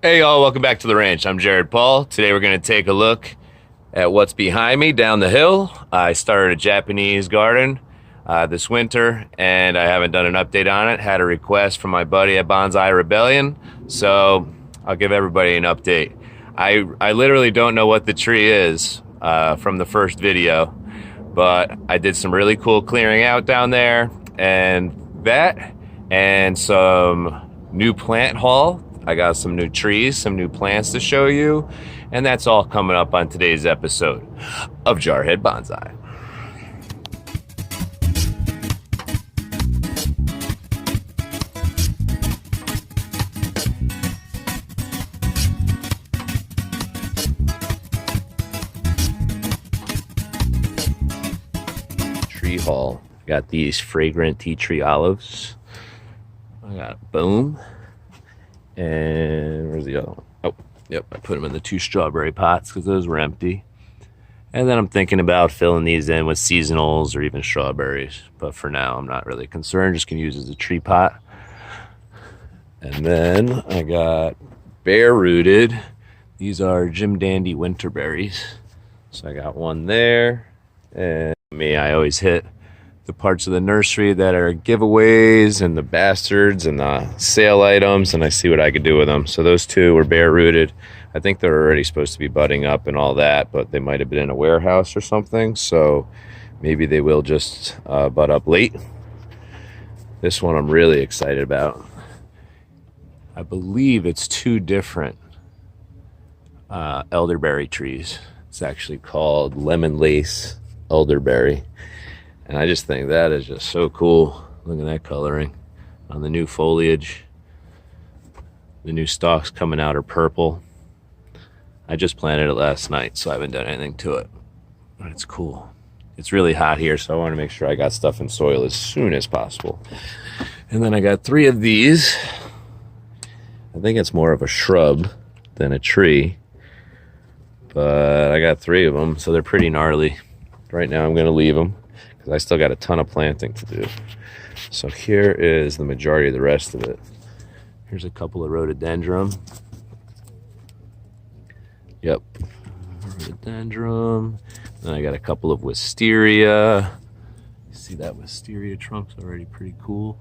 Hey y'all, welcome back to the ranch. I'm Jared Paul. Today we're going to take a look at what's behind me down the hill. I started a Japanese garden this winter and I haven't done an update on it. Had a request from my buddy at Bonsai Rebellion, so I'll give everybody an update. I literally don't know what the tree is from the first video, but I did some really cool clearing out down there and some new plant haul. I got some new trees, some new plants to show you, and that's all coming up on today's episode of Jarhead Bonsai. Tree haul. Got these fragrant tea tree olives. I got Boom. And where's the other one? Oh, yep, I put them in the 2 strawberry pots because those were empty. And then I'm thinking about filling these in with seasonals or even strawberries. But for now, I'm not really concerned. Just going to use it as a tree pot. And then I got bare rooted. These are Jim Dandy winter berries. So I got one there. And I always hit the parts of the nursery that are giveaways and the bastards and the sale items, and I see what I could do with them. So those 2 were bare rooted. I think they're already supposed to be budding up and all that, but they might have been in a warehouse or something, so maybe they will just bud up late. This one I'm really excited about. I believe it's 2 different elderberry trees. It's actually called lemon lace elderberry. And I just think that is just so cool. Look at that coloring on the new foliage. The new stalks coming out are purple. I just planted it last night, so I haven't done anything to it. But it's cool. It's really hot here, so I want to make sure I got stuff in soil as soon as possible. And then I got 3 of these. I think it's more of a shrub than a tree. But I got 3 of them, so they're pretty gnarly. Right now I'm going to leave them, I still got a ton of planting to do. So here is the majority of the rest of it. Here's a couple of rhododendron. Yep, rhododendron. Then I got a couple of wisteria. You see that wisteria trunk's already pretty cool.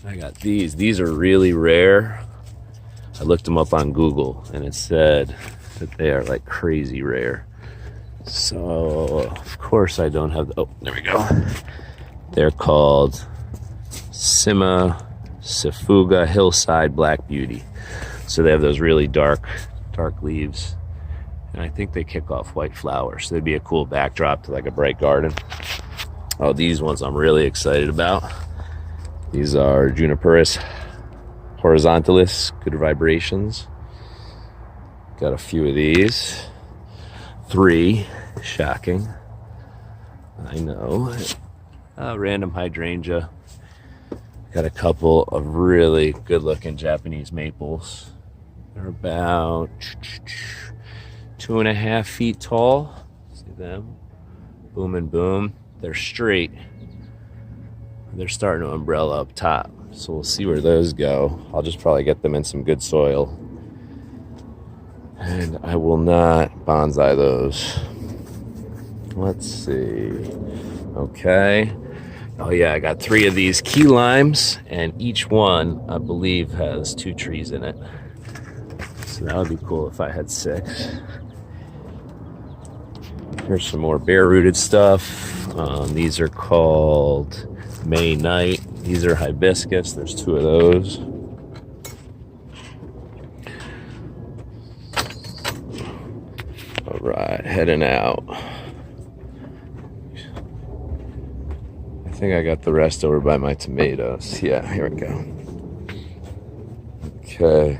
I got these. These are really rare. I looked them up on Google and it said that they are like crazy rare. So, of course I don't have the, oh, there we go. They're called Sima Sifuga Hillside Black Beauty. So they have those really dark leaves. And I think they kick off white flowers. So they'd be a cool backdrop to like a bright garden. Oh, these ones I'm really excited about. These are Juniperus horizontalis, good vibrations. Got a few of these. 3, shocking. I know. Random hydrangea. Got a couple of really good-looking Japanese maples. They're about 2.5 feet tall. See them? Boom and boom. They're straight. They're starting to umbrella up top, so we'll see where those go. I'll just probably get them in some good soil. And I will not bonsai those. Let's see. Okay. Oh yeah, I got 3 of these key limes, and each one, I believe, has 2 trees in it. So that would be cool if I had 6. Here's some more bare-rooted stuff. These are called May Night. These are hibiscus. There's 2 of those. All right, heading out. I think I got the rest over by my tomatoes. Yeah, here we go. Okay.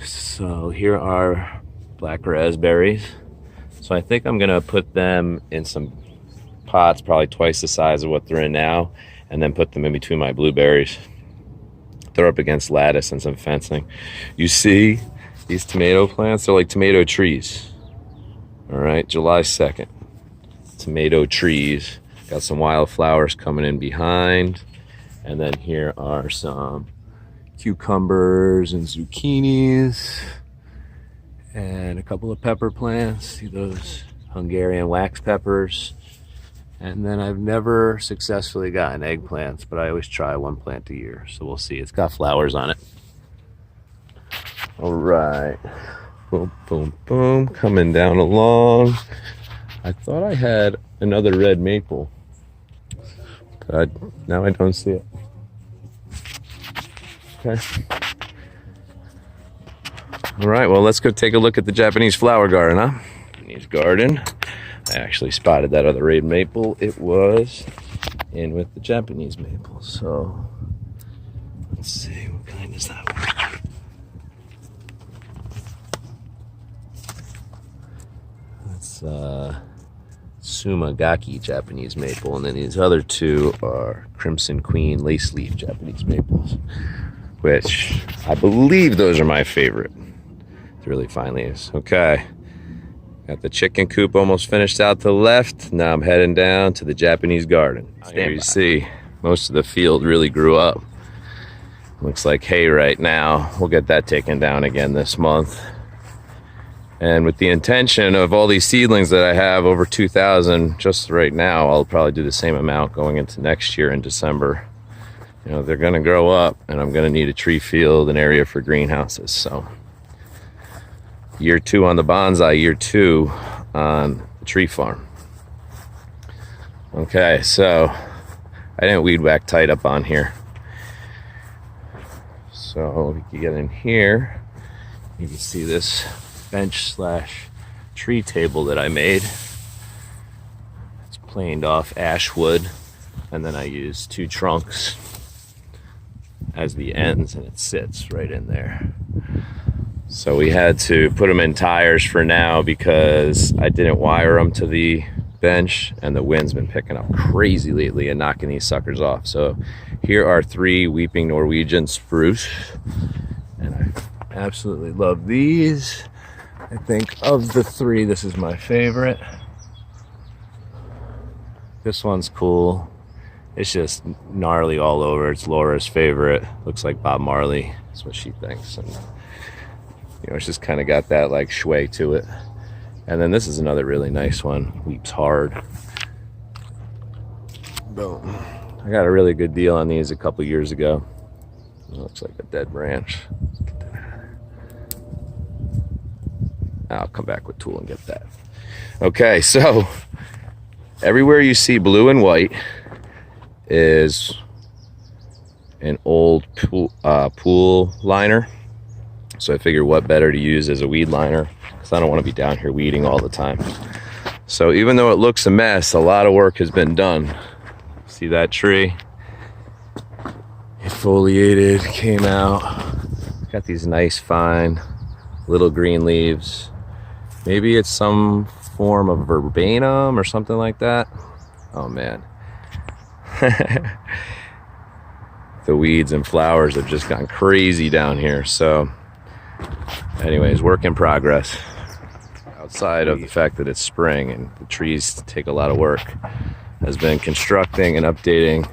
So here are black raspberries. So I think I'm gonna put them in some pots, probably twice the size of what they're in now, and then put them in between my blueberries. They're up against lattice and some fencing. You see these tomato plants? They're like tomato trees. All right, July 2nd. Tomato trees. Got some wildflowers coming in behind. And then here are some cucumbers and zucchinis, and a couple of pepper plants. See those Hungarian wax peppers. And then I've never successfully gotten eggplants, but I always try one plant a year. So we'll see. It's got flowers on it. All right. Boom, boom, boom. Coming down along. I thought I had another red maple, but now I don't see it. Okay. All right, well, let's go take a look at the Japanese flower garden, huh? Japanese garden. I actually spotted that other red maple. It was in with the Japanese maple. So let's see, what kind is that one? That's Sumagaki Japanese maple, and then these other two are Crimson Queen lace leaf Japanese maples, which I believe those are my favorite. It's really fine leaves. Okay. Got the chicken coop almost finished out to the left. Now I'm heading down to the Japanese garden. Here you see, most of the field really grew up. Looks like hay right now. We'll get that taken down again this month. And with the intention of all these seedlings that I have, over 2,000 just right now, I'll probably do the same amount going into next year in December. You know, they're gonna grow up, and I'm gonna need a tree field, an area for greenhouses, so. Year 2 on the bonsai, year 2 on the tree farm. Okay, so I didn't weed whack tight up on here. So we can get in here. You can see this bench slash tree table that I made. It's planed off ash wood, and then I use 2 trunks as the ends, and it sits right in there. So we had to put them in tires for now because I didn't wire them to the bench, and the wind's been picking up crazy lately and knocking these suckers off. So here are 3 weeping Norwegian spruce, and I absolutely love these. I think of the 3, this is my favorite. This one's cool. It's just gnarly all over. It's Laura's favorite. Looks like Bob Marley. That's what she thinks. And you know, it's just kind of got that like sway to it. And then this is another really nice one. Weeps hard. Boom. I got a really good deal on these a couple years ago. It looks like a dead branch. I'll come back with tool and get that. Okay, so everywhere you see blue and white is an old pool liner. So I figure what better to use as a weed liner, because I don't want to be down here weeding all the time. So even though it looks a mess, a lot of work has been done. See that tree? It foliated, came out. Got these nice fine little green leaves. Maybe it's some form of verbenum or something like that. Oh man. The weeds and flowers have just gone crazy down here. So anyways, work in progress. Outside of the fact that it's spring and the trees take a lot of work, has been constructing and updating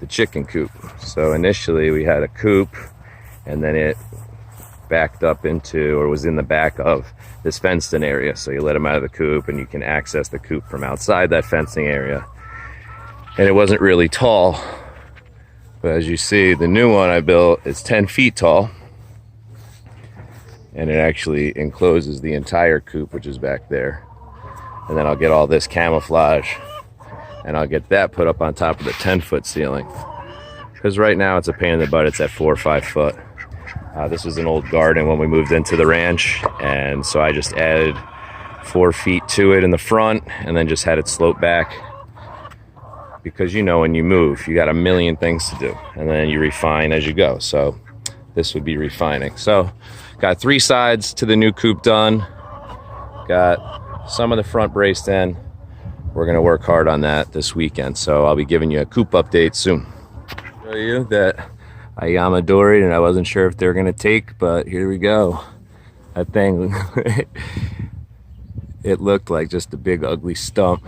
the chicken coop. So initially we had a coop, and then it backed up into, or was in the back of this fenced in area. So you let them out of the coop and you can access the coop from outside that fencing area. And it wasn't really tall, but as you see, the new one I built is 10 feet tall. And it actually encloses the entire coop, which is back there. And then I'll get all this camouflage, and I'll get that put up on top of the 10-foot ceiling. Because right now it's a pain in the butt, it's at 4 or 5 foot. This was an old garden when we moved into the ranch, and so I just added 4 feet to it in the front, and then just had it slope back. Because you know, when you move, you got a million things to do, and then you refine as you go. So this would be refining. So got 3 sides to the new coop done. Got some of the front braced in. We're gonna work hard on that this weekend. So I'll be giving you a coop update soon. Show you that I Yamadori'd and I wasn't sure if they were gonna take, but here we go. That thing, it looked like just a big ugly stump,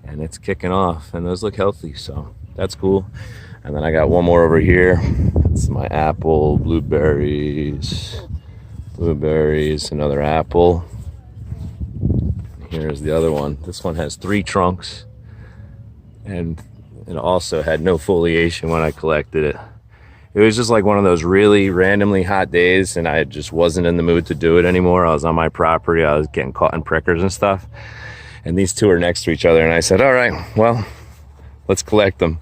and it's kicking off, and those look healthy, so that's cool. And then I got one more over here. That's my apple, blueberries, another apple. Here's the other one. This one has 3 trunks, and it also had no foliation when I collected it. It was just like one of those really randomly hot days, and I just wasn't in the mood to do it anymore. I was on my property. I was getting caught in prickers and stuff. And these two are next to each other, and I said, all right, well, let's collect them.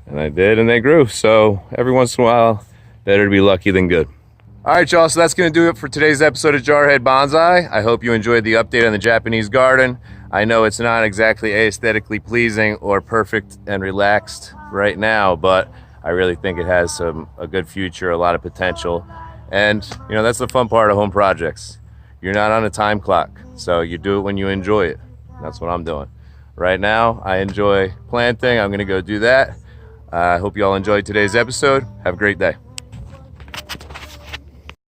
And I did, and they grew. So every once in a while, better to be lucky than good. All right, y'all, so that's going to do it for today's episode of Jarhead Bonsai. I hope you enjoyed the update on the Japanese garden. I know it's not exactly aesthetically pleasing or perfect and relaxed right now, but I really think it has a good future, a lot of potential. And, you know, that's the fun part of home projects. You're not on a time clock, so you do it when you enjoy it. That's what I'm doing. Right now, I enjoy planting. I'm going to go do that. I hope you all enjoyed today's episode. Have a great day.